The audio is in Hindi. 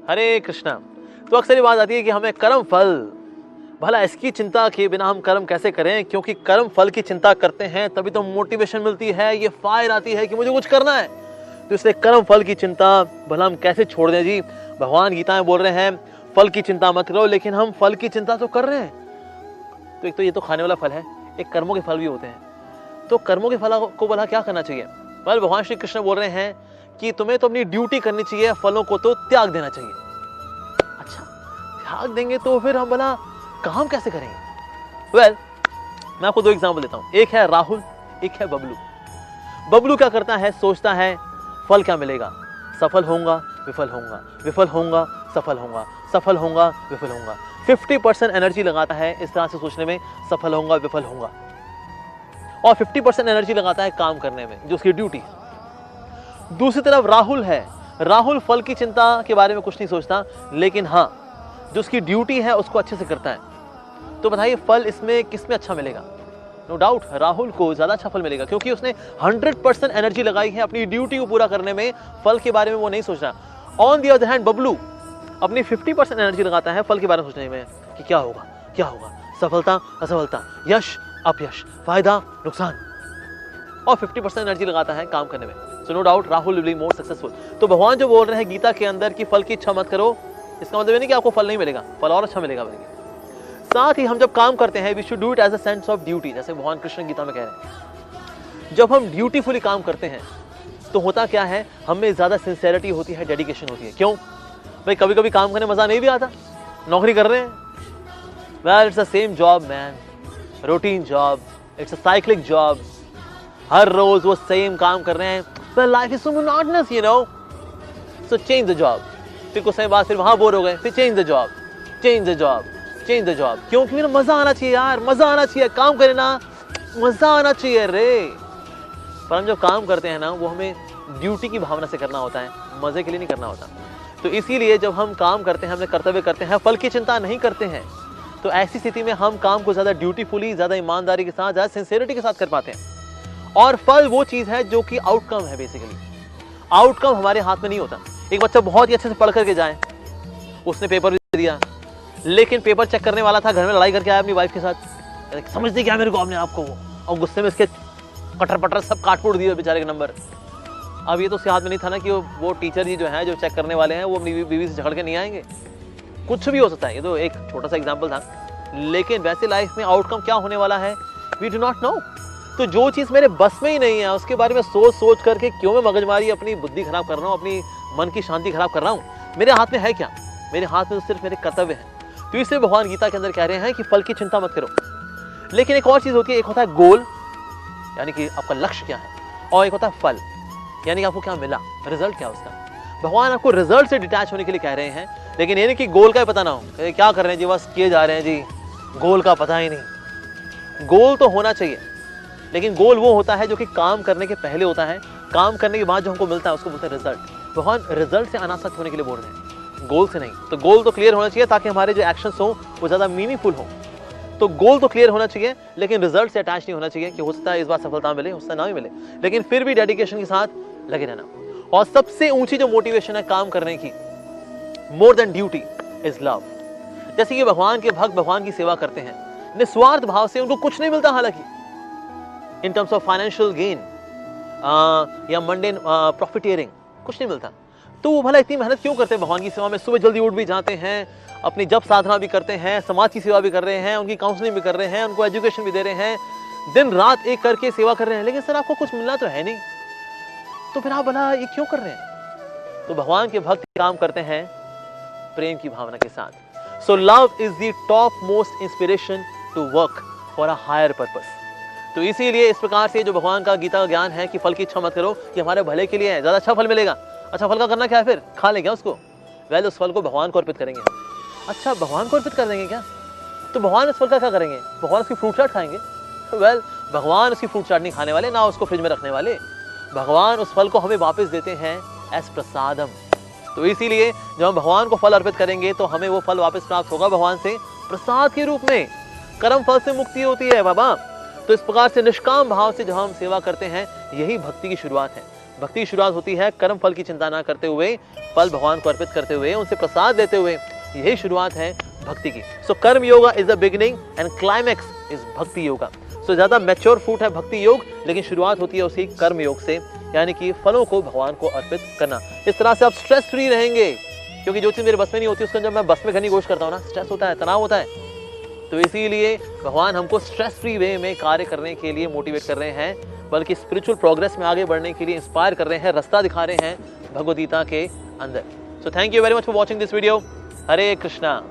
हरे कृष्णा। तो अक्सर ये बात आती है कि हमें कर्म फल, भला इसकी चिंता किए बिना हम कर्म कैसे करें, क्योंकि कर्म फल की चिंता करते हैं तभी तो मोटिवेशन मिलती है, ये फायर आती है कि मुझे कुछ करना है। तो इसलिए कर्म फल की चिंता भला हम कैसे छोड़ दें जी। भगवान गीता में बोल रहे हैं फल की चिंता मत करो, लेकिन हम फल की चिंता तो कर रहे हैं। तो एक तो ये तो खाने वाला फल है, एक कर्मों के फल भी होते हैं। तो कर्मों के फल को भला क्या करना चाहिए? भगवान श्री कृष्ण बोल रहे हैं कि तुम्हें तो अपनी ड्यूटी करनी चाहिए, फलों को तो त्याग देना चाहिए। अच्छा, त्याग देंगे तो फिर हम भला काम कैसे करेंगे? मैं आपको दो एग्जांपल देता हूं। एक है राहुल, एक है बबलू। बबलू क्या करता है, सोचता है फल क्या मिलेगा, सफल होऊंगा विफल होऊंगा, विफल होऊंगा सफल होऊंगा, सफल होऊंगा विफल होऊंगा। 50% एनर्जी लगाता है इस तरह से सोचने में, सफल होऊंगा विफल होऊंगा, और 50% एनर्जी लगाता है काम करने में, जो उसकी ड्यूटी है। दूसरी तरफ राहुल है, राहुल फल की चिंता के बारे में कुछ नहीं सोचता, लेकिन हाँ जो उसकी ड्यूटी है उसको अच्छे से करता है। तो बताइए फल इसमें किसमें अच्छा मिलेगा? नो डाउट राहुल को ज्यादा अच्छा फल मिलेगा, क्योंकि उसने 100% एनर्जी लगाई है अपनी ड्यूटी को पूरा करने में, फल के बारे में वो नहीं सोच रहा। On the other hand Bablu अपनी 50% एनर्जी लगाता है फल के बारे में सोचने में कि क्या होगा क्या होगा, सफलता असफलता, यश अपयश, फायदा नुकसान, और 50% एनर्जी लगाता है काम करने में। So no doubt Rahul will be more successful. तो भगवान जो बोल रहे हैं गीता के अंदर कि फल की इच्छा मत करो, इसका मतलब ये नहीं कि आपको फल नहीं मिलेगा, फल और अच्छा मिलेगा। साथ ही हम जब काम करते हैं we should do it as a sense of duty, जैसे भगवान कृष्ण गीता में कह रहे हैं। जब हम ड्यूटीफुली काम करते हैं तो होता क्या है, हमें ज्यादा सिंसेरिटी होती है, डेडिकेशन होती है। क्यों भाई? कभी कभी काम करने मजा नहीं भी आता, नौकरी कर रहे हैं, well it's the same job man, routine job, it's a cyclic job, हर रोज वो सेम काम कर रहे हैं, well life is so monotonous you know, so change the job. फिर कुछ समय बाद फिर वहां बोर हो गए, फिर change the job, change the job, change the job. क्योंकि मेरा मजा आना चाहिए यार, मजा आना चाहिए, काम करे ना मजा आना चाहिए रे। पर हम जब काम करते हैं ना वो हमें ड्यूटी की भावना से करना होता है, मजे के लिए नहीं करना होता। तो इसीलिए जब हम काम करते हैं, हमने कर्तव्य करते हैं, फल की चिंता नहीं करते हैं, तो ऐसी स्थिति में हम काम को ज्यादा ड्यूटीफुली, ज्यादा ईमानदारी के साथ, ज्यादा सिंसियरिटी के साथ कर पाते हैं। और फल वो चीज है जो कि आउटकम है। बेसिकली आउटकम हमारे हाथ में नहीं होता। एक बच्चा बहुत ही अच्छे से पढ़ करके जाए, उसने पेपर भी दिया, लेकिन पेपर चेक करने वाला था, घर में लड़ाई करके आया अपनी वाइफ के साथ, समझते क्या मेरे को अपने आप को, और गुस्से में इसके कटर पटर सब काट-फूट दिए बेचारे के नंबर। अब ये तो उसके हाथ में नहीं था ना कि वो टीचर जी जो है, जो चेक करने वाले हैं, वो अपनी बीवी से झगड़ के नहीं आएंगे। कुछ भी हो सकता है, ये तो एक छोटा सा एग्जाम्पल था, लेकिन वैसे लाइफ में आउटकम क्या होने वाला है वी डू नॉट नो। तो जो चीज मेरे बस में ही नहीं है उसके बारे में सोच सोच करके क्यों मैं मगजमारी, अपनी बुद्धि खराब कर रहा हूँ, अपनी मन की शांति खराब कर रहा हूँ? मेरे हाथ में है क्या? मेरे हाथ में तो सिर्फ मेरे कर्तव्य है। तो इसलिए भगवान गीता के अंदर कह रहे हैं कि फल की चिंता मत करो। लेकिन एक और चीज होती है, एक होता है गोल, यानी कि आपका लक्ष्य क्या है, और एक होता है फल, यानी कि आपको क्या मिला, रिजल्ट क्या उसका। भगवान आपको रिजल्ट से डिटैच होने के लिए कह रहे हैं, लेकिन ये नहीं कि गोल का ही पता ना हो, क्या कर रहे हैं जी, बस किए जा रहे हैं जी, गोल का पता ही नहीं। गोल तो होना चाहिए, लेकिन गोल वो होता है जो कि काम करने के पहले होता है, काम करने के बाद जो हमको मिलता है उसको बोलते हैं रिजल्ट। भगवान रिजल्ट से अनासक्त होने के लिए बोल रहे हैं, गोल से नहीं। तो गोल तो क्लियर होना चाहिए ताकि हमारे जो एक्शंस हो वो ज्यादा मीनिंगफुल हो। तो गोल तो क्लियर होना चाहिए, लेकिन रिजल्ट से अटैच नहीं होना चाहिए कि हो सकता है इस बार सफलता मिले, हो सकता ना भी मिले, लेकिन फिर भी डेडिकेशन के साथ लगे रहना। और सबसे ऊंची जो मोटिवेशन है काम करने की, more than duty, is love. जैसे कि भगवान के भक्त भगवान की सेवा करते हैं निस्वार्थ भाव से, उनको कुछ नहीं मिलता हालांकि in terms of financial gain या मंडेन प्रॉफिटियरिंग, कुछ नहीं मिलता। तो वो भला इतनी मेहनत क्यों करते हैं भगवान की सेवा में? सुबह जल्दी उठ भी जाते हैं, अपनी जप साधना भी करते हैं, समाज की सेवा भी कर रहे हैं, उनकी काउंसलिंग भी कर रहे हैं, उनको एजुकेशन भी दे रहे हैं, दिन रात एक करके सेवा कर रहे हैं, लेकिन सर आपको कुछ मिलना तो है नहीं, तो फिर आप भला ये क्यों कर रहे हैं? तो भगवान के भक्त काम करते हैं प्रेम की भावना के साथ। So love is the top most inspiration to work for a higher purpose. तो इसीलिए इस प्रकार से जो भगवान का गीता का ज्ञान है कि फल की इच्छा मत करो, कि हमारे भले के लिए है, ज्यादा अच्छा फल मिलेगा। अच्छा फल का करना क्या है, फिर खा लेंगे उसको, वेल उस फल को भगवान को अर्पित करेंगे। अच्छा भगवान को अर्पित कर देंगे क्या? तो भगवान इस फल का क्या करेंगे? भगवान उसकी फ्रूट चाट खाएंगे? वेल भगवान उसकी फ्रूट चाट नहीं खाने वाले, ना उसको फ्रिज में रखने वाले। भगवान उस फल को हमें वापस देते हैं एस प्रसादम। तो इसीलिए जब हम भगवान को फल अर्पित करेंगे तो हमें वो फल वापस प्राप्त होगा भगवान से प्रसाद के रूप में। कर्म फल से मुक्ति होती है बाबा। तो इस प्रकार से निष्काम भाव से जब हम सेवा करते हैं, यही भक्ति की शुरुआत है। भक्ति की शुरुआत होती है कर्म फल की चिंता ना करते हुए, फल भगवान को अर्पित करते हुए, उनसे प्रसाद देते हुए। यही शुरुआत है भक्ति की। सो कर्म yoga is the beginning and climax is भक्ति योगा। सो ज्यादा मैच्योर फ्रूट है भक्ति योग, लेकिन शुरुआत होती है उसी कर्म योग से, यानी कि फलों को भगवान को अर्पित करना। इस तरह से आप स्ट्रेस फ्री रहेंगे, क्योंकि जो चीज मेरे बस में नहीं होती उसको जब मैं बस में करने की कोशिश करता हूँ ना, स्ट्रेस होता है, तनाव होता है। तो इसीलिए भगवान हमको स्ट्रेस फ्री वे में कार्य करने के लिए मोटिवेट कर रहे हैं, बल्कि स्पिरिचुअल प्रोग्रेस में आगे बढ़ने के लिए इंस्पायर कर रहे हैं, रास्ता दिखा रहे हैं भगवद गीता के अंदर। So thank you very much for watching this video. Hare Krishna.